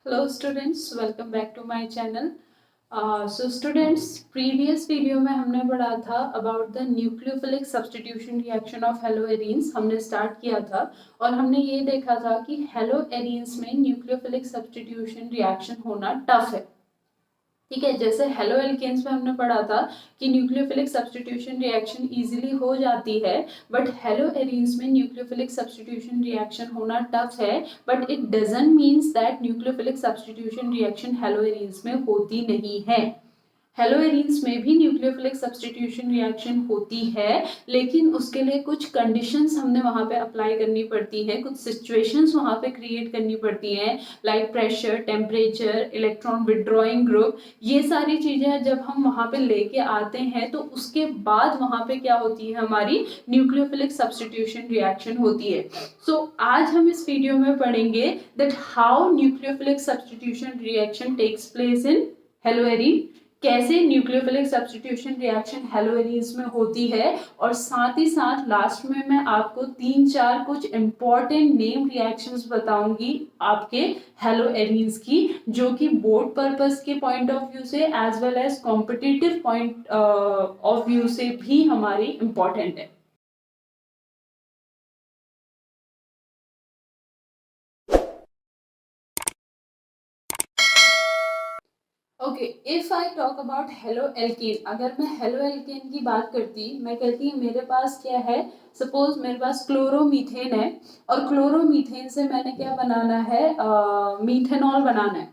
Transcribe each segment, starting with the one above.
Hello students, welcome back to my channel. So students, previous video में हमने पढ़ा था about the nucleophilic substitution reaction of haloarenes. हमने start किया था और हमने ये देखा था कि haloarenes में nucleophilic substitution reaction होना tough है. ठीक है, जैसे हेलो एल्केन्स में हमने पढ़ा था कि न्यूक्लियोफिलिक सब्स्टिट्यूशन रिएक्शन इजीली हो जाती है, बट हेलो एरीन्स में न्यूक्लियोफिलिक सब्स्टिट्यूशन रिएक्शन होना टफ है, but it doesn't means that nucleophilic substitution reaction hello arenes में होती नहीं है. हेलोएरीन्स में भी न्यूक्लियोफिलिक सब्स्टिट्यूशन रिएक्शन होती है, लेकिन उसके लिए कुछ कंडीशंस हमने वहां पे अप्लाई करनी पड़ती है, कुछ सिचुएशंस वहां पे क्रिएट करनी पड़ती हैं, like pressure, temperature, electron withdrawing group. ये सारी चीजें जब हम वहां पे लेके आते हैं तो उसके बाद वहां पे क्या होती है, हमारी न्यूक्लियोफिलिक सब्स्टिट्यूशन रिएक्शन होती है. सो आज हम इस वीडियो में पढ़ेंगे that how nucleophilic substitution reaction takes place in haloarene, कैसे न्यूक्लियोफिलिक सब्स्टिट्यूशन रिएक्शन हेलोएरीन्स में होती है, और साथ ही साथ लास्ट में मैं आपको 3-4 कुछ इंपॉर्टेंट नेम रिएक्शंस बताऊंगी आपके हेलोएरीन्स की, जो कि बोर्ड पर्पस के पॉइंट ऑफ व्यू से as well as competitive point of view से भी हमारी इंपॉर्टेंट है. Okay, if I talk about halo alkane, अगर मैं हेलो एल्केन की बात करती, मैं कहती मेरे पास क्या है, सपोज मेरे पास क्लोरोमीथेन है और क्लोरोमीथेन से मैंने क्या बनाना है, मीथेनॉल बनाना है.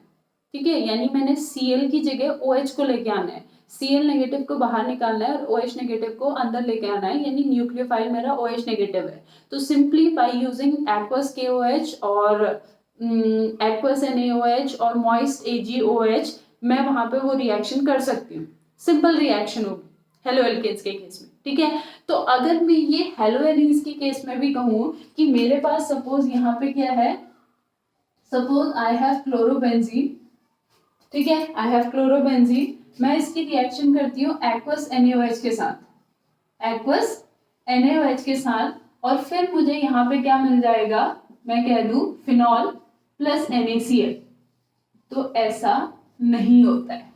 ठीक है, यानी मैंने Cl की जगह OH को लेके आना है, Cl नेगेटिव को बाहर निकालना है और OH नेगेटिव को अंदर लेके आना है, यानी न्यूक्लियोफाइल मेरा OH नेगेटिव है. तो simply by using aqueous KOH और एक्वस NaOH और मॉइस्ट AgOH मैं वहां पे वो रिएक्शन कर सकती हूँ. सिंपल रिएक्शन होगी हेलो एल्केन्स के केस में. ठीक है, तो अगर मैं ये हेलो एरीन्स के केस में भी कहूँ कि मेरे पास सपोज यहाँ पे क्या है, सपोज आई हैव क्लोरोबेंजीन. ठीक है, आई हैव क्लोरोबेंजीन, मैं इसकी रिएक्शन करती हूँ एक्वस NaOH के साथ, एक्वस NaOH के साथ, और फिर मुझे यहाँ पे क्या मिल जाएगा, मैं कह दूं फिनॉल प्लस NaCl. तो ऐसा नहीं होता है,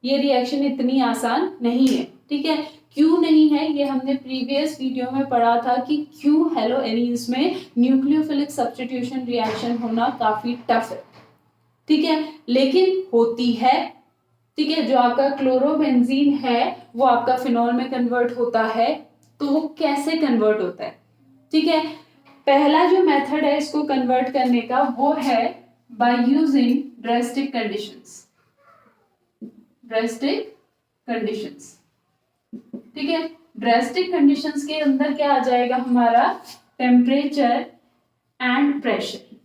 ये रिएक्शन इतनी आसान नहीं है. ठीक है, क्यों नहीं है, ये हमने प्रीवियस वीडियो में पढ़ा था कि क्यों हेलो एरीन्स में न्यूक्लियोफिलिक सब्स्टिट्यूशन रिएक्शन होना काफी टफ है. ठीक है, लेकिन होती है. ठीक है, जो आपका क्लोरोबेंजीन है वो आपका फिनॉल में कन्वर्ट होता है. तो वो कैसे कन्वर्ट होता है? ठीक है, पहला जो मेथड है इसको कन्वर्ट करने का वो है by using drastic conditions. drastic conditions. ठीक है, drastic conditions के अंदर क्या आ जाएगा हमारा, टेम्परेचर एंड प्रेशर.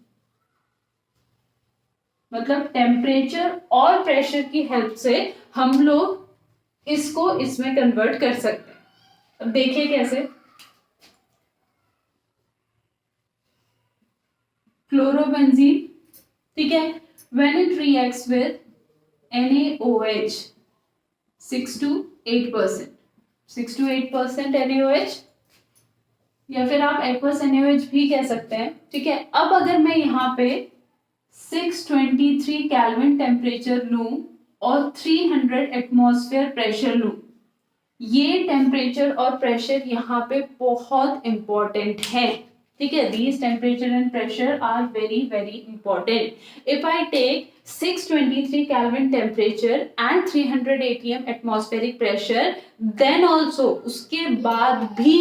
मतलब टेम्परेचर और प्रेशर की हेल्प से हम लोग इसको इसमें कन्वर्ट कर सकते हैं. अब देखिए कैसे. क्लोरोबेंजीन, ठीक है, when it reacts with NaOH 6 to 8%, 6 to 8% NaOH, या फिर आप एक्वस NaOH भी कह सकते हैं. ठीक है, अब अगर मैं यहाँ पे 623 केल्विन टेम्परेचर लूं और 300 एटमॉस्फेयर प्रेशर लूं, ये टेम्परेचर और प्रेशर यहाँ पे बहुत इंपॉर्टेंट है. ठीक है, these temperature and pressure are very very important. If I take 623 Kelvin temperature and 300 atm atmospheric pressure, then also उसके बाद भी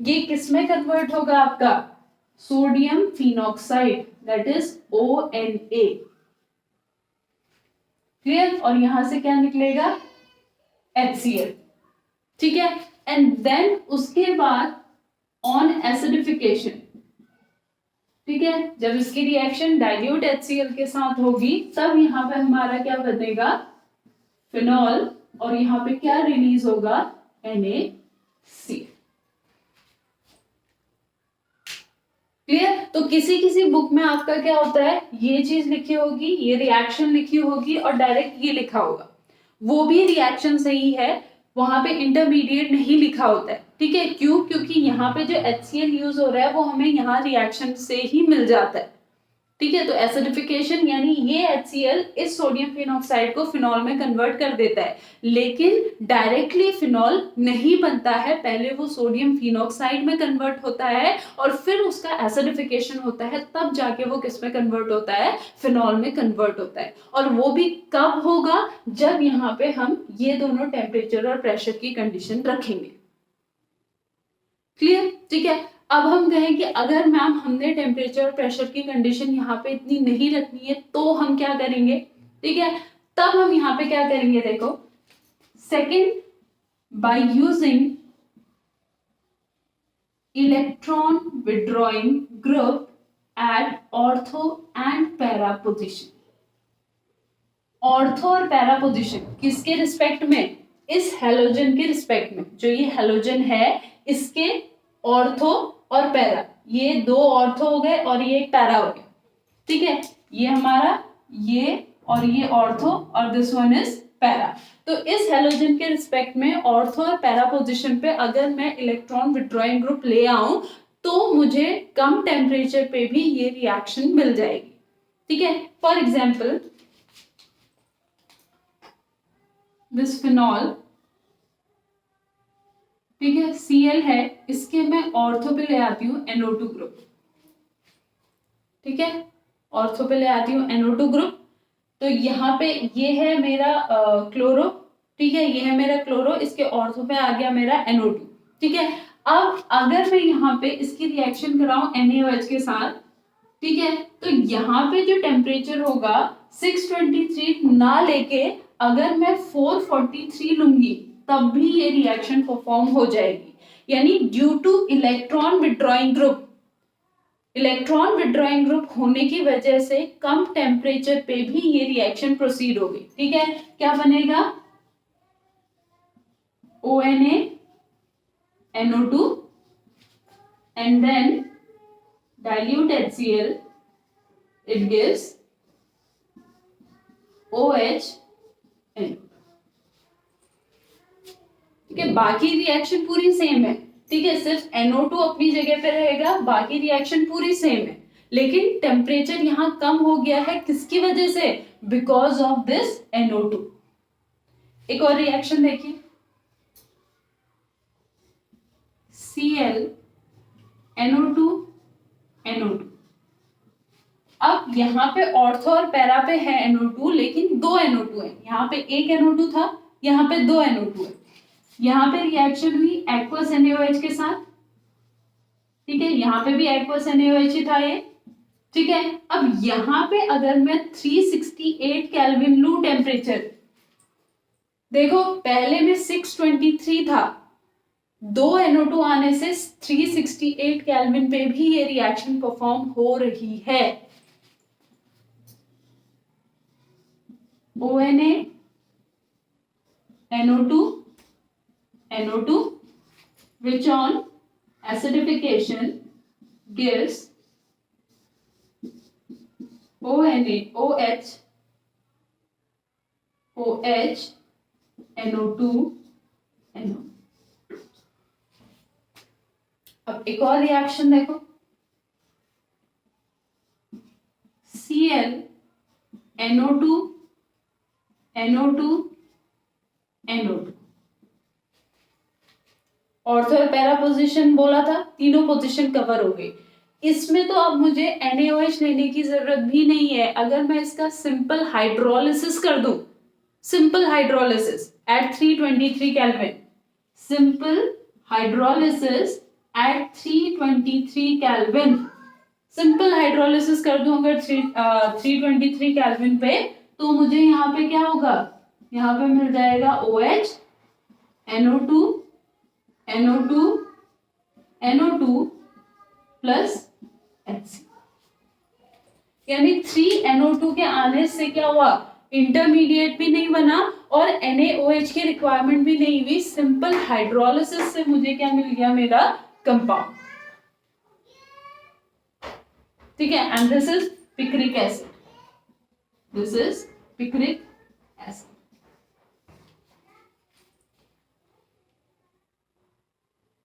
ये किसमें कन्वर्ट होगा, आपका sodium phenoxide, that is ONA. Clear, और यहां से क्या निकलेगा, HCl. ठीक है, एंड देन उसके बाद ऑन एसिडिफिकेशन, ठीक है, जब इसकी रिएक्शन डाइल्यूट HCl के साथ होगी तब यहाँ पे हमारा क्या बनेगा, फिनॉल, और यहाँ पे क्या रिलीज होगा, NaCl. क्लियर, तो किसी किसी बुक में आपका क्या होता है, ये चीज लिखी होगी, ये रिएक्शन लिखी होगी और डायरेक्ट ये लिखा होगा, वो भी रिएक्शन सही है, वहां पे इंटरमीडिएट नहीं लिखा होता है. ठीक है, क्यों, क्योंकि यहाँ पे जो HCl यूज हो रहा है वो हमें यहाँ रिएक्शन से ही मिल जाता है. ठीक है, तो एसिडिफिकेशन यानी ये HCl इस सोडियम फिनॉक्साइड को फिनॉल में कन्वर्ट कर देता है, लेकिन डायरेक्टली फिनॉल नहीं बनता है, पहले वो सोडियम फिनॉक्साइड में कन्वर्ट होता है और फिर उसका एसिडिफिकेशन होता है, तब जाके वो किस में कन्वर्ट होता है, फिनॉल में कन्वर्ट होता है। और वो भी कब होगा, जब यहाँ पे हम ये दोनों टेम्परेचर और प्रेशर की कंडीशन रखेंगे। क्लियर? ठीक है। अब हम कहें कि अगर मैम हमने टेम्परेचर और प्रेशर की कंडीशन यहाँ पे इतनी नहीं रखनी है तो हम क्या करेंगे? ठीक है, तब हम यहाँ पे क्या करेंगे, देखो, second, by using electron withdrawing group at ortho and para position. Ortho और पैरा पोजिशन किसके रिस्पेक्ट में? इस हेलोजन के रिस्पेक्ट में। जो ये हेलोजन है इसके ऑर्थो और पैरा, ये दो ऑर्थो हो गए और ये एक पैरा हो गया। ठीक है, ये हमारा ये और ये ऑर्थो और दिस वन इज पैरा। तो इस हेलोजन के रिस्पेक्ट में ऑर्थो और पैरा पोजीशन पे अगर मैं इलेक्ट्रॉन विड्रॉइंग ग्रुप ले आऊं तो मुझे कम टेम्परेचर पे भी ये रिएक्शन मिल जाएगी। ठीक है, फॉर एग्जाम्पल दिस फिनॉल, ठीक है, Cl है, इसके मैं ऑर्थो पे ले आती हूँ NO2 ग्रुप। ठीक है, ऑर्थो पे ले आती हूँ NO2 ग्रुप। तो यहाँ पे ये है मेरा क्लोरो, ठीक है, ये है मेरा क्लोरो, इसके ऑर्थो पे आ गया मेरा NO2। ठीक है, अब अगर मैं यहाँ पे इसकी रिएक्शन कराऊं NaOH के साथ, ठीक है, तो यहाँ पे जो टेम्परेचर होगा 623 ना लेके अगर मैं 443 लूंगी तब भी ये रिएक्शन परफॉर्म हो जाएगी। यानी due two electron withdrawing group, electron withdrawing group होने की वजह से कम टेम्परेचर पे भी ये रिएक्शन प्रोसीड होगी। ठीक है, क्या बनेगा? ONA NO2 and then dilute HCl, it gives OH NO2। ठीक है, बाकी रिएक्शन पूरी सेम है। ठीक है, सिर्फ NO2 अपनी जगह पे रहेगा, बाकी रिएक्शन पूरी सेम है, लेकिन टेम्परेचर यहाँ कम हो गया है किसकी वजह से? Because of this NO2। एक और रिएक्शन देखिए, Cl NO2 NO2। अब यहाँ पे ऑर्थो और पैरा पे है NO2, लेकिन दो NO2 है, यहाँ पे एक NO2 था, यहाँ पे दो NO2 है। यहाँ पे रिएक्शन हुई एक्वस NaOH के साथ। ठीक है, यहाँ पे भी एक्वस NaOH ही था ये। ठीक है, अब यहाँ पे अगर मैं 368 केल्विन लूं टेम्परेचर, देखो पहले में 623 था, दो NO2 आने से 368 केल्विन पे भी ये रिएक्शन परफॉर्म हो रही है। ONA NO2 NO2 which on acidification gives ONA OH OH NO2 NO। अब एक और रिएक्शन देखो, Cl NO2 NO2 NO2। Ortho और पैरा पोजीशन बोला था, तीनों पोजीशन कवर हो गई। इसमें तो अब मुझे NaOH लेने की जरूरत भी नहीं है। अगर मैं इसका सिंपल हाइड्रोलिसिस कर दूं, simple hydrolysis at 323 kelvin, simple hydrolysis at 323 kelvin, simple hydrolysis कर दूं अगर 323 केल्विन पे, तो मुझे यहाँ पे क्या होगा? यहाँ पे मिल जाएगा OH NO2 NO2 NO2 plus HCl। यानी 3 NO2 के आने से क्या हुआ? इंटरमीडिएट भी नहीं बना और NaOH की रिक्वायरमेंट भी नहीं हुई। सिंपल हाइड्रोलिसिस से मुझे क्या मिल गया? मेरा कंपाउंड। ठीक है, and this is picric acid, this is picric acid.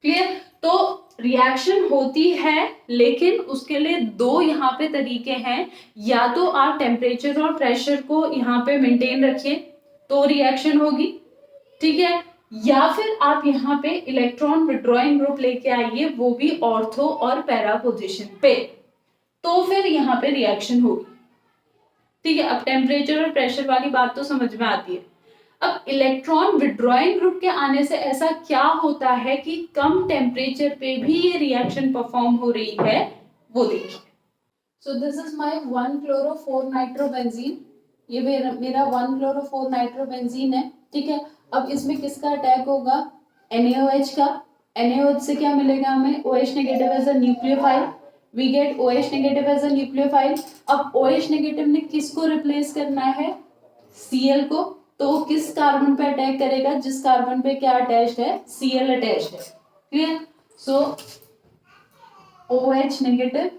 Clear? तो रिएक्शन होती है, लेकिन उसके लिए दो यहाँ पे तरीके हैं। या तो आप टेम्परेचर और प्रेशर को यहाँ पे मेंटेन रखिए तो रिएक्शन होगी, ठीक है, या फिर आप यहाँ पे इलेक्ट्रॉन विड्रॉइंग ग्रुप लेके आइए, वो भी ऑर्थो और पैरा पोजीशन पे, तो फिर यहाँ पे रिएक्शन होगी, ठीक है। अब टेम्परेचर और प्रेशर वाली बात तो समझ में आती है। अब इलेक्ट्रॉन विड्रॉइंग ग्रुप के आने से ऐसा क्या होता है कि कम टेम्परेचर पे भी ये रिएक्शन परफॉर्म हो रही है, वो देखिए। सो दिस इज माय 1-chloro-4-nitroबेंजीन, ये मेरा 1-chloro-4-nitroबेंजीन है, ठीक है। अब इसमें किसका अटैक होगा, NaOH का। NaOH से क्या मिलेगा हमें, OH negative as a nucleophile, we get OH negative as a nucleophile. अब OH नेगेटिव ने किसको रिप्लेस करना है, Cl को, तो किस कार्बन पे अटैक करेगा, जिस कार्बन पे क्या अटैच्ड है, Cl अटैच्ड है, क्लियर। सो OH नेगेटिव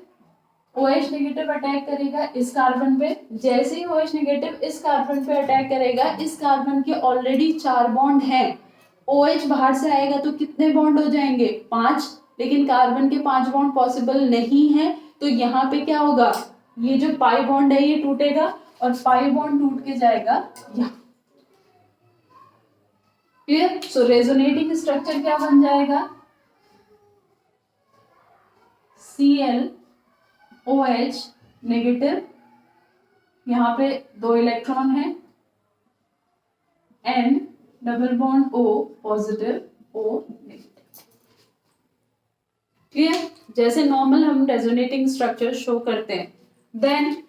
अटैक करेगा इस कार्बन पे। जैसे ही OH नेगेटिव इस कार्बन पे अटैक करेगा, इस कार्बन के ऑलरेडी 4 बॉन्ड हैं, OH बाहर से आएगा तो कितने बॉन्ड हो जाएंगे, 5, लेकिन कार्बन के 5 बॉन्ड पॉसिबल नहीं है, तो यहाँ पे क्या होगा, ये जो पाई बॉन्ड है ये टूटेगा और पाई बॉन्ड टूट के जाएगा यहाँ, क्लियर। सो रेजोनेटिंग स्ट्रक्चर क्या बन जाएगा, Cl OH नेगेटिव, यहाँ पे 2 इलेक्ट्रॉन है, N double bond O positive, O negative, clear. जैसे नॉर्मल हम रेजोनेटिंग स्ट्रक्चर शो करते हैं, देन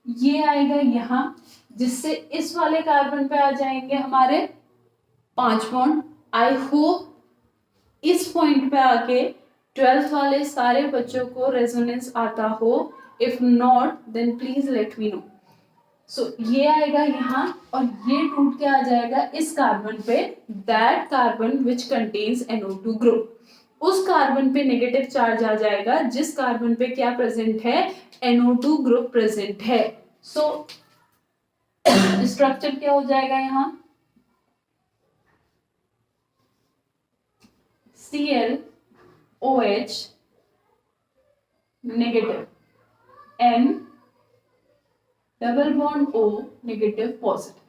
ये आएगा यहाँ, जिससे इस वाले कार्बन पे आ जाएंगे हमारे 5 बॉन्ड। आई होप इस पॉइंट पे आके 12th वाले सारे बच्चों को रेजोनेंस आता हो, if not then please let me know. So ये आएगा यहाँ और ये टूट के आ जाएगा इस कार्बन पे, that carbon which contains NO2 group, उस कार्बन पे नेगेटिव चार्ज आ जाएगा जिस कार्बन पे क्या प्रेजेंट है, NO2 ग्रुप प्रेजेंट है। सो स्ट्रक्चर क्या हो जाएगा यहाँ, Cl OH negative, N double bond O negative positive.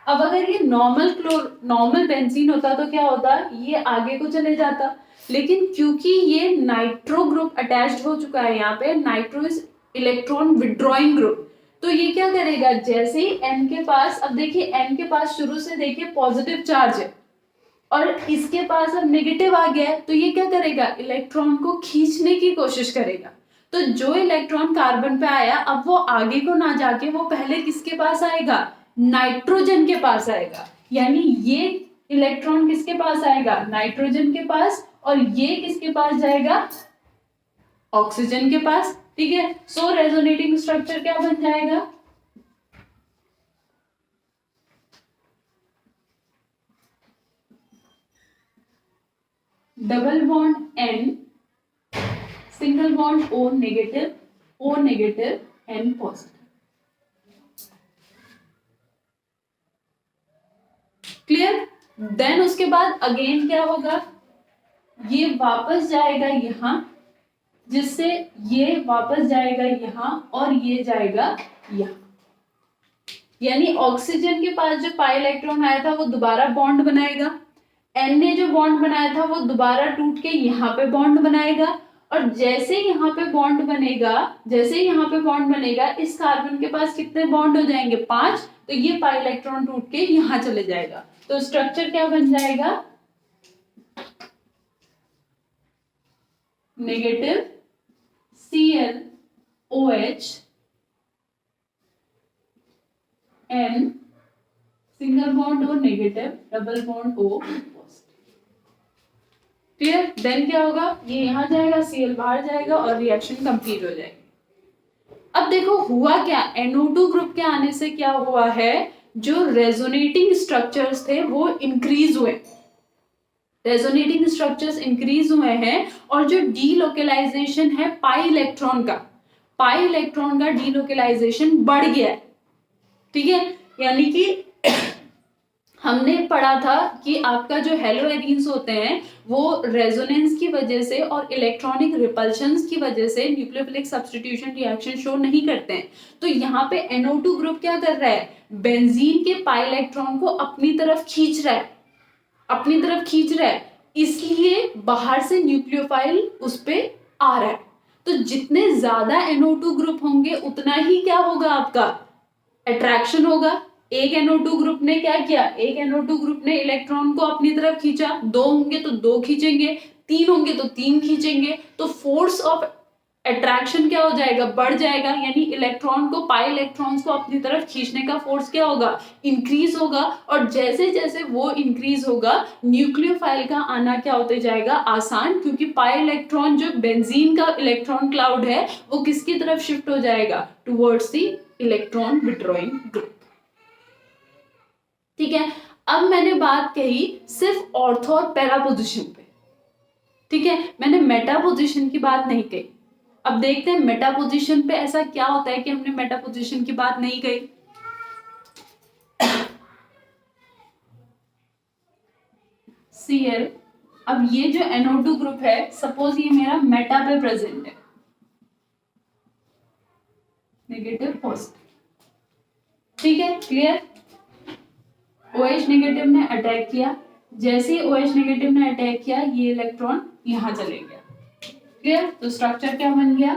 अब अगर ये नॉर्मल बेंजीन होता तो क्या होता, ये आगे को चले जाता, लेकिन क्योंकि ये नाइट्रो ग्रुप अटैच्ड हो चुका है यहाँ पे, nitro is electron withdrawing group, तो ये क्या करेगा, जैसे ही N के पास, अब देखिए N के पास शुरू से देखिए पॉजिटिव चार्ज है और इसके पास अब नेगेटिव आ गया है, तो ये क्या करेगा, इलेक्ट्रॉन को खींचने की कोशिश करेगा। तो जो इलेक्ट्रॉन कार्बन पे आया, अब वो आगे को ना जाके वो पहले किसके पास आएगा, नाइट्रोजन के पास आएगा, यानी ये इलेक्ट्रॉन किसके पास आएगा, नाइट्रोजन के पास, और ये किसके पास जाएगा, ऑक्सीजन के पास, ठीक है। सो रेजोनेटिंग स्ट्रक्चर क्या बन जाएगा, double bond N single bond O negative N positive, clear. Then उसके बाद अगेन क्या होगा, ये वापस जाएगा यहाँ, जिससे ये वापस जाएगा यहाँ और ये जाएगा यहाँ, यानी ऑक्सीजन के पास जो पाई इलेक्ट्रॉन आया था वो दोबारा बॉन्ड बनाएगा, N ने जो बॉन्ड बनाया था वो दोबारा टूट के यहाँ पे बॉन्ड बनाएगा, और जैसे यहाँ पे बॉन्ड बनेगा, इस कार्बन के पास कितने बॉन्ड हो जाएंगे, 5, तो ये पाई इलेक्ट्रॉन टूट के यहाँ चले जाएगा, तो स्ट्रक्चर क्या बन जाएगा, negative Cl OH N single bond O negative double bond O, clear. Then क्या होगा, ये यहाँ जाएगा, Cl बाहर जाएगा और रिएक्शन कंप्लीट हो जाएगी। अब देखो हुआ क्या, NO2 ग्रुप के आने से क्या हुआ है, जो रेजोनेटिंग स्ट्रक्चर्स थे वो इंक्रीज हुए, रेजोनेटिंग स्ट्रक्चर्स इंक्रीज हुए हैं, और जो डीलोकेलाइजेशन है पाई इलेक्ट्रॉन का डीलोकेलाइजेशन बढ़ गया है, ठीक है। यानी कि हमने पढ़ा था कि आपका जो हेलोएरीन्स होते हैं वो रेजोनेंस की वजह से और इलेक्ट्रॉनिक रिपल्शंस की वजह से न्यूक्लियोफिलिक सब्स्टिट्यूशन रिएक्शन शो नहीं करते हैं। तो यहाँ पे NO2 ग्रुप क्या कर रहा है, बेंजीन के पाई इलेक्ट्रॉन को अपनी तरफ खींच रहा है, अपनी तरफ खींच रहा है, इसलिए बाहर से न्यूक्लियोफाइल उस पे आ रहा है। तो जितने ज्यादा NO2 ग्रुप होंगे उतना ही क्या होगा, आपका अट्रैक्शन होगा। एक NO2 ग्रुप ने क्या किया, एक NO2 ग्रुप ने इलेक्ट्रॉन को अपनी तरफ खींचा, दो होंगे तो दो खींचेंगे, तीन होंगे तो तीन खींचेंगे, तो फोर्स ऑफ अट्रैक्शन क्या हो जाएगा, बढ़ जाएगा, यानी इलेक्ट्रॉन को पाई इलेक्ट्रॉन्स को अपनी तरफ खींचने का फोर्स क्या होगा, इंक्रीज होगा। और जैसे जैसे वो इंक्रीज होगा न्यूक्लियोफाइल का आना क्या होते जाएगा, आसान, क्योंकि पाई इलेक्ट्रॉन जो बेंजीन का इलेक्ट्रॉन क्लाउड है वो किसकी तरफ शिफ्ट हो जाएगा, towards the electron withdrawing group. ठीक है, अब मैंने बात कही सिर्फ ऑर्थो और पैरा पोजिशन पे, ठीक है, मैंने मेटा पोजिशन की बात नहीं कही। अब देखते हैं मेटा पोजिशन पे ऐसा क्या होता है कि हमने मेटा पोजिशन की बात नहीं कही। Cl, अब ये जो NO2 ग्रुप है, सपोज ये मेरा मेटा पे प्रेजेंट है, नेगेटिव पॉजिटिव, ठीक है, क्लियर। OH नेगेटिव ने अटैक किया, जैसे ही OH नेगेटिव ने अटैक किया ये इलेक्ट्रॉन यहां चले गया, क्लियर। तो स्ट्रक्चर क्या बन गया,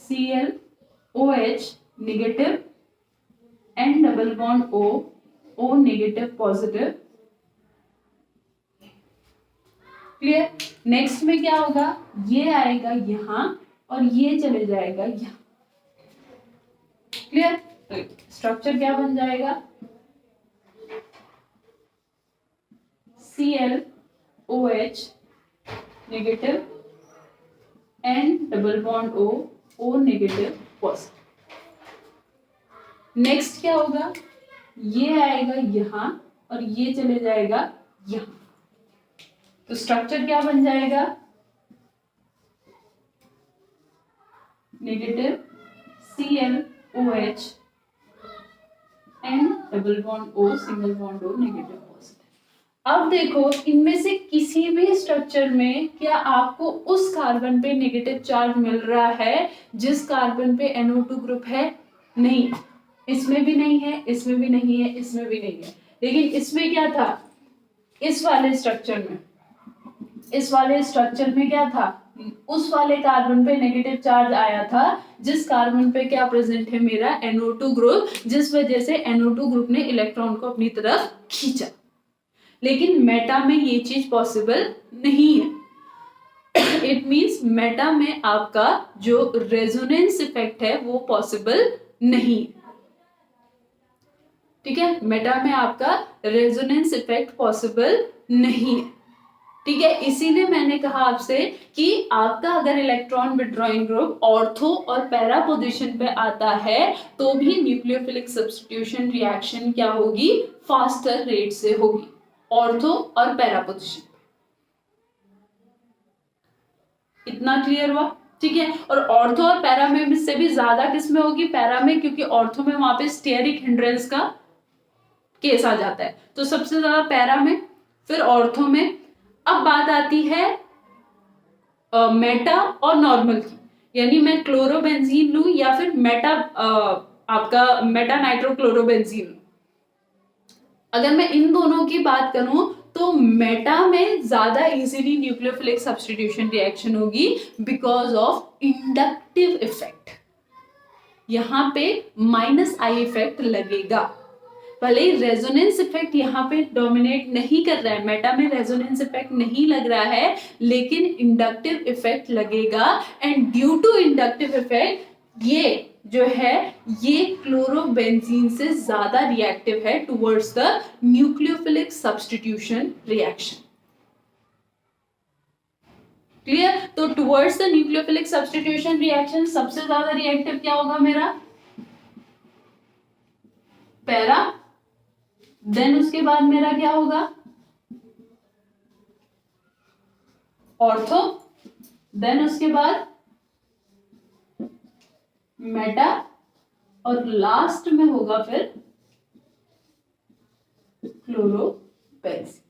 Cl OH negative N double bond O, O negative positive, clear. Next में क्या होगा, ये आएगा यहां और ये चले जाएगा यहां, क्लियर। तो स्ट्रक्चर क्या बन जाएगा, Cl OH negative N double bond O, O negative positive. Next क्या होगा, ये आएगा यहां और ये चले जाएगा यहां, तो स्ट्रक्चर क्या बन जाएगा, negative Cl OH N double bond O single bond O negative positive. अब देखो इनमें से किसी भी स्ट्रक्चर में क्या आपको उस कार्बन पे नेगेटिव चार्ज मिल रहा है जिस कार्बन पे NO2 ग्रुप है, नहीं, इसमें भी नहीं है, इसमें भी नहीं है, इसमें भी नहीं है। लेकिन इसमें क्या था, इस वाले स्ट्रक्चर में, इस वाले स्ट्रक्चर में क्या था, उस वाले कार्बन पे नेगेटिव चार्ज आया था जिस कार्बन पे क्या प्रेजेंट है, मेरा NO2 ग्रुप, जिस वजह से NO2 ग्रुप ने इलेक्ट्रॉन को अपनी तरफ खींचा। लेकिन मेटा में ये चीज पॉसिबल नहीं है। इट मींस मेटा में आपका जो रेजोनेंस इफेक्ट है वो पॉसिबल नहीं, ठीक है, मेटा में आपका रेजोनेंस इफेक्ट पॉसिबल नहीं है, ठीक है। इसीलिए मैंने कहा आपसे कि आपका अगर इलेक्ट्रॉन विड्रॉइंग ग्रुप ऑर्थो और पैरा पोजीशन पे आता है तो भी न्यूक्लियोफिलिक सब्स्टिट्यूशन रिएक्शन क्या होगी, फास्टर रेट से होगी, ऑर्थो और पैरा पोजीशन। इतना क्लियर हुआ, ठीक है। और ऑर्थो और पैरा में से भी ज्यादा किस में होगी, पैरा में, क्योंकि ऑर्थो में वहां पे स्टेरिक हिंड्रेंस का केस आ जाता है, तो सबसे ज्यादा पैरा में, फिर ऑर्थो में। अब बात आती है मेटा और नॉर्मल की, यानी मैं क्लोरोबेंजीन लूं या फिर मेटा आपका मेटा नाइट्रोक्लोरोबेंजीन लूं। अगर मैं इन दोनों की बात करूं तो मेटा में ज्यादा इजीली न्यूक्लियोफिलिक सब्स्टिट्यूशन रिएक्शन होगी बिकॉज ऑफ इंडक्टिव इफेक्ट। यहां पे -I इफेक्ट लगेगा, भले ही रेजोनेंस इफेक्ट यहाँ पे डोमिनेट नहीं कर रहा है, मेटा में रेजोनेंस इफेक्ट नहीं लग रहा है, लेकिन इंडक्टिव इफेक्ट लगेगा। And due to inductive effect ये जो है ये क्लोरोबेंजीन से ज्यादा रिएक्टिव है towards the nucleophilic substitution reaction, clear. तो towards the nucleophilic substitution reaction सबसे ज्यादा रिएक्टिव क्या होगा मेरा, पैरा, देन उसके बाद मेरा क्या होगा, ऑर्थो, देन उसके बाद मेटा, और लास्ट में होगा फिर क्लोरोबेंजीन।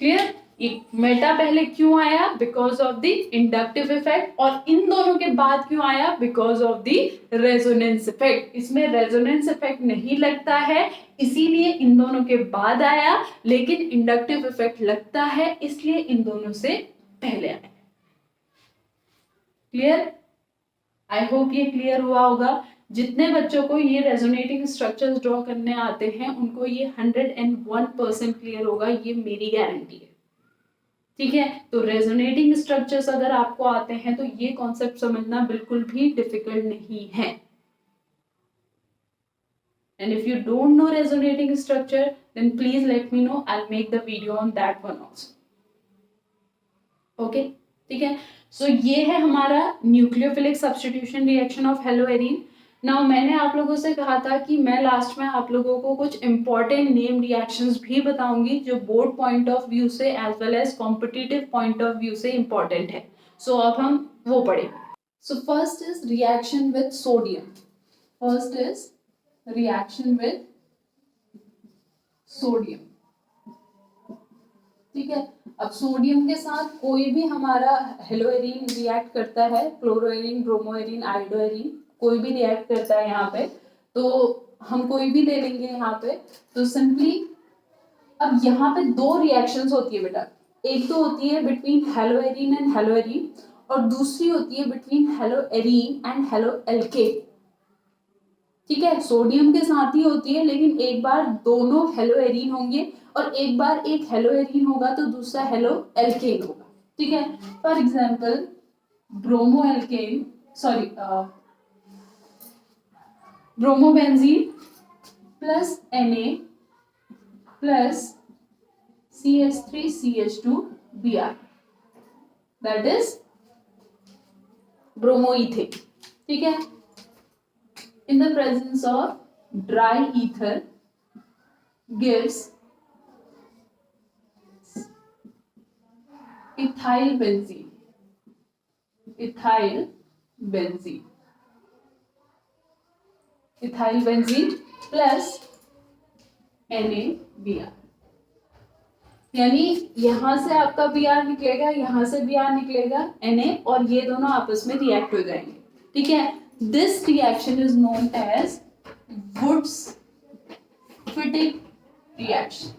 क्लियर? एक मेटा पहले क्यों आया? Because of the inductive effect, और इन दोनों के बाद क्यों आया? Because of the resonance effect. इसमें रेजोनेंस इफेक्ट नहीं लगता है, इसीलिए इन दोनों के बाद आया, लेकिन इंडक्टिव इफेक्ट लगता है, इसलिए इन दोनों से पहले आया। क्लियर? आई होप ये क्लियर हुआ होगा। जितने बच्चों को ये रेजोनेटिंग स्ट्रक्चर्स ड्रॉ करने आते हैं उनको ये 101% क्लियर होगा, ये मेरी गारंटी है। ठीक है, तो रेजोनेटिंग स्ट्रक्चर्स अगर आपको आते हैं तो ये कॉन्सेप्ट समझना बिल्कुल भी डिफिकल्ट नहीं है। And if you don't know resonating structure then please let me know, I will make the video on that one also. Okay, ठीक है। सो ये है हमारा nucleophilic substitution reaction of haloarene. Now मैंने आप लोगों से कहा था कि मैं लास्ट में आप लोगों को कुछ इंपॉर्टेंट नेम रिएक्शंस भी बताऊंगी जो बोर्ड पॉइंट ऑफ व्यू से as well as competitive point of view से इंपॉर्टेंट है। सो अब हम वो पढ़ेंगे। So first is reaction with sodium. First is reaction with sodium. ठीक है, अब सोडियम के साथ कोई भी हमारा हेलोएरीन रिएक्ट करता है, क्लोरोएरीन, ब्रोमोएरीन, आयोडोएरीन, कोई भी रिएक्ट करता है यहाँ पे, तो हम कोई भी ले लेंगे यहाँ पे। तो सिंपली अब यहाँ पे दो रिएक्शंस होती है बेटा, एक तो होती है बिटवीन हेलोएरीन एंड हेलोएरीन, और दूसरी होती है बिटवीन हेलोएरीन एंड हेलोएल्केन। ठीक है, सोडियम के साथ ही होती है, लेकिन एक बार दोनों हेलोएरीन होंगे और एक बार एक हेलोएरीन होगा तो दूसरा हेलोएल्केन होगा। ठीक है, for example bromoalkane, sorry bromobenzene plus Na plus CH3CH2Br, that is bromoethane. ठीक है, in the presence of dry ether gives ethyl benzene, ethyl benzene, ethyl benzene plus NaBr। यानी यहां से आपका Br निकलेगा, यहां से Br निकलेगा Na, और ये दोनों आपस में रिएक्ट हो जाएंगे। ठीक है, this reaction is known as Wurtz-Fittig reaction।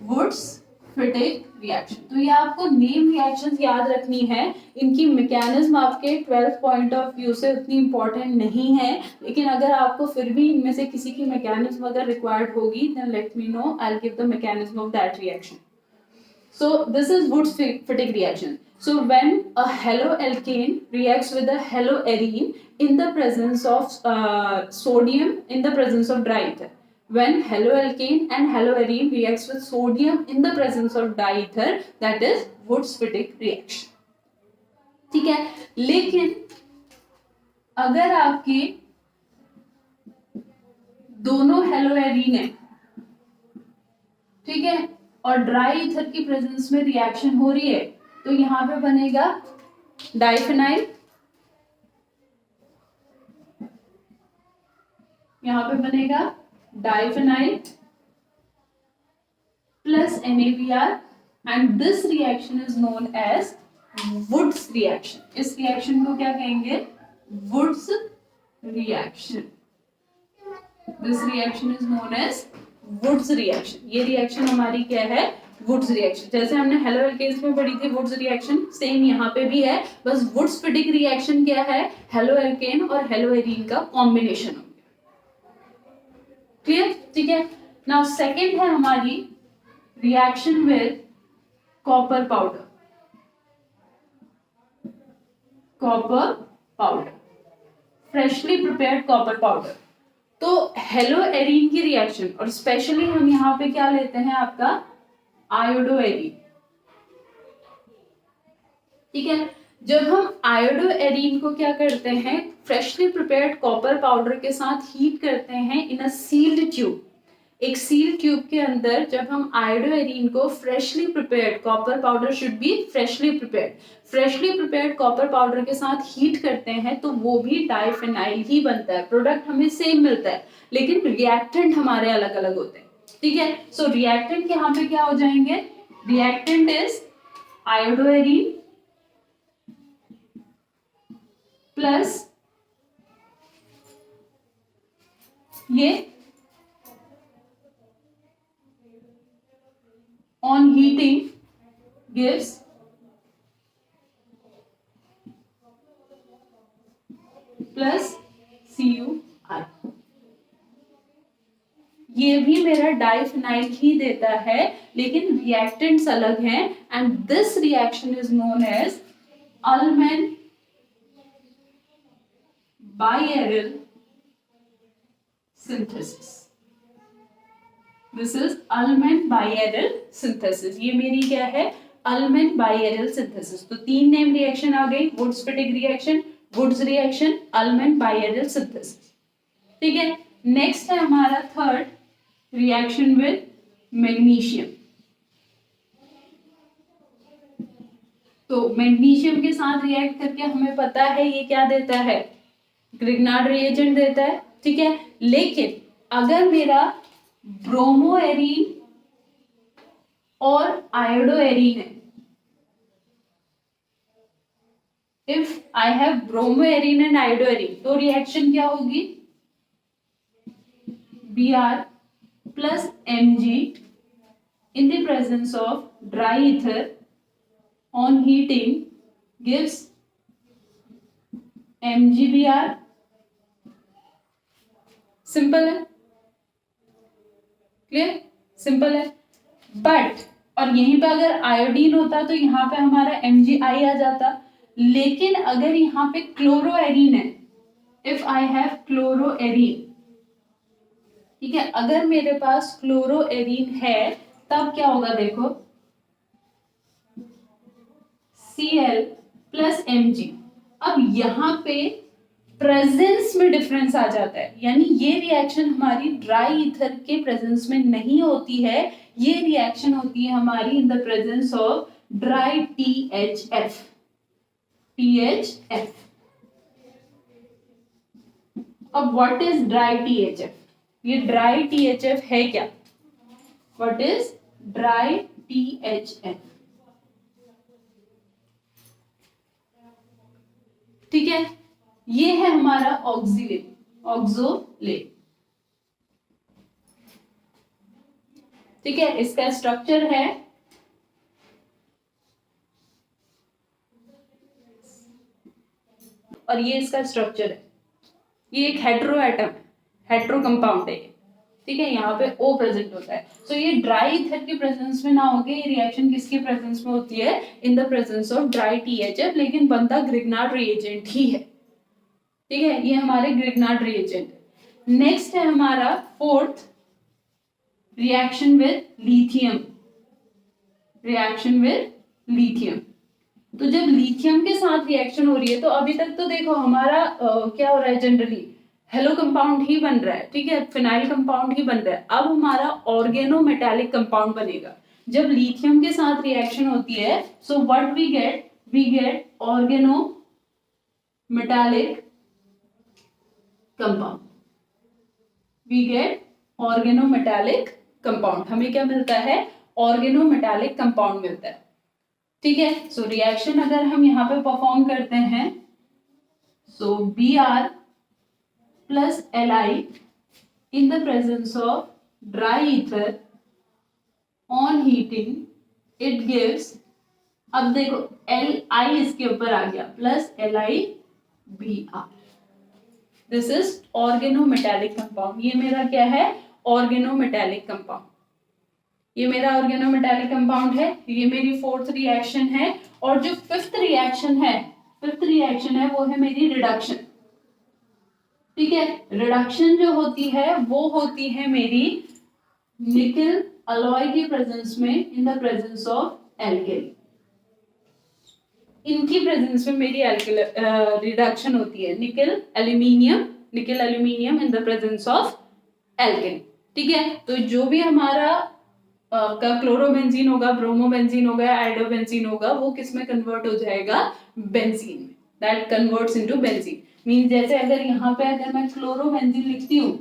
Wurtz-Fittig reaction। तो ये आपको नेम रिएक्शंस याद रखनी है, इनकी मैकेनिज्म आपके 12 पॉइंट ऑफ व्यू से उतनी इंपॉर्टेंट नहीं है, लेकिन अगर आपको फिर भी इनमें से किसी की मैकेनिज्म अगर रिक्वायर्ड होगी then let me know, I will give the mechanism of that reaction. So this is Wurtz-Fittig reaction. So when a haloalkane reacts with a haloarine in the presence of sodium in the presence of dry ether, when haloalkane and haloarine reacts with sodium in the presence of diether, that is Wurtz-Fittig reaction। ठीक है, लेकिन अगर आपके दोनों haloarene है, ठीक है, और ड्राई ईथर की प्रेजेंस में रिएक्शन हो रही है, तो यहाँ पे बनेगा डाइफेनाइल, यहाँ पे बनेगा diphenyl plus NaBr, and this reaction is known as Wurtz reaction. इस रिएक्शन को क्या कहेंगे? Wurtz reaction. This reaction is known as Wurtz reaction. ये रिएक्शन हमारी क्या है? Wurtz reaction. जैसे हमने हेलोएल्केन्स में पढ़ी थी वुड्स रिएक्शन, सेम यहाँ पे भी है, बस वुड्स-फिटिग रिएक्शन क्या है? हेलोएल्केन और हेलोएरीन का कॉम्बिनेशन हो गया। क्लियर? ठीक है, नाउ सेकेंड है हमारी reaction with copper powder. Copper powder, freshly prepared copper powder. तो हेलोएरीन की रिएक्शन, और स्पेशली हम यहाँ पे क्या लेते हैं आपका आयोडोएरीन। ठीक है, जब हम आयोडोएरीन को क्या करते हैं, फ्रेशली प्रिपेयर्ड कॉपर पाउडर के साथ हीट करते हैं इन अ सील्ड ट्यूब। एक सील ट्यूब के अंदर जब हम आयोडोएरिन को freshly prepared copper powder should be freshly prepared copper powder के साथ हीट करते हैं तो वो भी डाइफिनाइल ही बनता है। प्रोडक्ट हमें सेम मिलता है लेकिन रिएक्टेंट हमारे अलग अलग होते हैं। ठीक है, सो रिएक्टेंट यहाँ पे क्या हो जाएंगे, रिएक्टेंट इज आयोडोएरिन प्लस ये on heating gives plus CuI। ये भी मेरा डाइफिनाइल ही देता है लेकिन रिएक्टेंट्स अलग हैं and this reaction is known as Ullmann biaryl synthesis. This is Ullmann biaryl synthesis. ये मेरी क्या है, अल्मेन बायरल सिंथेसिस। तो 3 नेम रिएक्शन आ गई, Wurtz Fittig reaction, Wurtz reaction, Ullmann biaryl synthesis. ठीक है, नेक्स्ट है हमारा थर्ड रिएक्शन विद मैग्नीशियम। तो मैग्नीशियम के साथ रिएक्ट करके हमें पता है ये क्या देता है, ग्रिग्नार्ड रिएजेंट देता है। ठीक है, लेकिन अगर मेरा ब्रोमोएरिन और आयोडोएरिन है, इफ आई हैव ब्रोमोएरिन एंड आयोडोएरिन तो रिएक्शन क्या होगी, Br plus Mg in the presence of dry ether on heating gives MgBr। Simple है, क्लियर, सिंपल है। बट और यहीं पे अगर आयोडीन होता तो यहाँ पे हमारा MgI आ जाता, लेकिन अगर यहाँ पे क्लोरोएरिन है, इफ आई हैव क्लोरोएरिन, ठीक है, अगर मेरे पास क्लोरोएरिन है तब क्या होगा, देखो Cl प्लस Mg। अब यहाँ पे प्रेजेंस में डिफरेंस आ जाता है, यानी ये रिएक्शन हमारी ड्राई ईथर के प्रेजेंस में नहीं होती है, ये रिएक्शन होती है हमारी in the presence of dry THF। अब व्हाट इज ड्राई THF, ये ड्राई THF है क्या, व्हाट इज ड्राई THF। ठीक है, ये है हमारा ऑक्सोलेट। ठीक है, इसका स्ट्रक्चर है और ये इसका स्ट्रक्चर है, ये एक हेटेरो एटम है, हेटेरो कंपाउंड है। ठीक है, यहाँ पे O प्रेजेंट होता है। सो ये ड्राई ईथर के प्रेजेंस में ना होके ये रिएक्शन किसके प्रेजेंस में होती है, in the presence of dry THF, लेकिन बनता ग्रिग्नार्ड रिएजेंट ही है। ठीक है, ये हमारे ग्रिग्नार्ड रिएजेंट है। नेक्स्ट है हमारा फोर्थ रिएक्शन विद लिथियम। तो जब लिथियम के साथ रिएक्शन हो रही है तो अभी तक तो देखो हमारा क्या हो रहा है, जनरली हेलो कंपाउंड ही बन रहा है। ठीक है, फिनाइल कंपाउंड ही बन रहा है। अब हमारा ऑर्गेनो मेटालिक कंपाउंड बनेगा जब लिथियम के साथ रिएक्शन होती है। So what we get organometallic compound, हमें क्या मिलता है, ऑर्गेनोमेटालिक कंपाउंड मिलता है। ठीक है, सो रिएक्शन अगर हम यहाँ पे परफॉर्म करते हैं, सो Br plus Li in the presence of dry ether on heating it gives, अब देखो Li इसके ऊपर आ गया plus LiBr। This is organometallic compound. ये मेरा क्या है, ऑर्गेनोमेटालिक कंपाउंड। ये मेरा ऑर्गेनोमेटालिक कंपाउंड है। ये मेरी फोर्थ रिएक्शन है। और जो फिफ्थ रिएक्शन है वो है मेरी रिडक्शन। ठीक है, रिडक्शन जो होती है वो होती है मेरी निकल अलॉय के प्रेजेंस में in the presence of alkali. इनकी प्रेजेंस में मेरी रिडक्शन होती है, निकल aluminium in the presence of alkali. ठीक है, तो जो भी हमारा का क्लोरोबेंजीन होगा, ब्रोमोबेंजीन होगा, आइडोबेंजीन होगा, वो किस में कन्वर्ट हो जाएगा, बेंजीन में, that converts into benzene. Mean जैसे अगर यहाँ पे अगर मैं क्लोरोबेंजीन लिखती हूँ,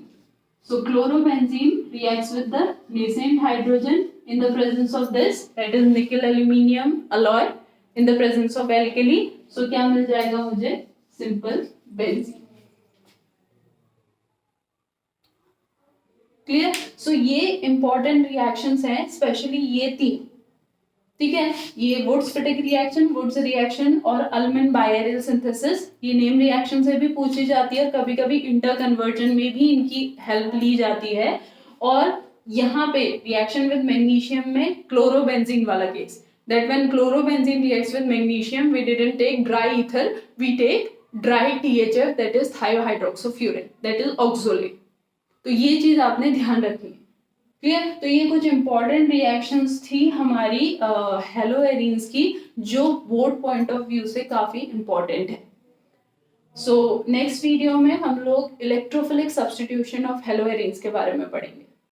so chlorobenzene reacts with the nascent hydrogen in the presence of this, that is nickel aluminium alloy, in the presence of alkali, so क्या मिल जाएगा मुझे, simple benzene। क्लियर, सो ये इंपॉर्टेंट रिएक्शंस हैं, स्पेशली ये तीन, ठीक है, ये वुड्स-फिटिक रिएक्शन, वुड्स रिएक्शन और अल्मन बायरल सिंथेसिस, ये नेम रिएक्शन से भी पूछी जाती है और कभी कभी इंटर कन्वर्जन में भी इनकी हेल्प ली जाती है। और यहाँ पे रिएक्शन विद मैग्नीशियम में क्लोरोबेंजीन वाला case, that when chlorobenzene reacts with magnesium, we didn't take dry ether, we take dry THF, that is thiohydroxofuran, that is oxalate। तो ये चीज आपने ध्यान रखनी है। क्लियर, तो ये कुछ इंपॉर्टेंट रिएक्शंस थी हमारी हेलोएरीन्स की, जो बोर्ड पॉइंट ऑफ व्यू से काफी इंपॉर्टेंट है। सो नेक्स्ट वीडियो में हम लोग इलेक्ट्रोफिलिक सब्स्टिट्यूशन ऑफ हेलोएरीन्स के बारे में पढ़ेंगे।